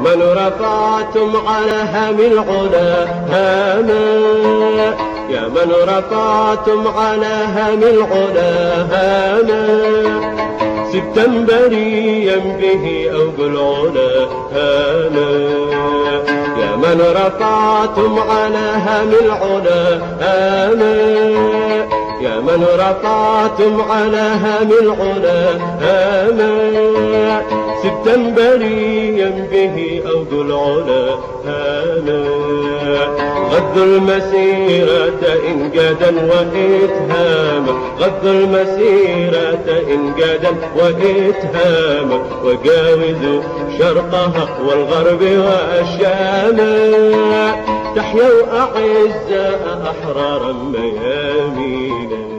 من رفعتم على هم العلا هاما، يا من رفعتم على هم العلا هاما، سبتمبريا به أوج العلا هاما، يا من رفعتم على هم العلا هاما، يا من رفعتم على هم العلا هاما، سبتمبريا به أوج العلا هاما، غضوا المسيرة إنجادا وإتهاما، غضوا المسيرة إنجادا وإتهاما، وجاوزوا شرقها والغرب والشام، تحيوا أعزاء أحرارا ميامينا.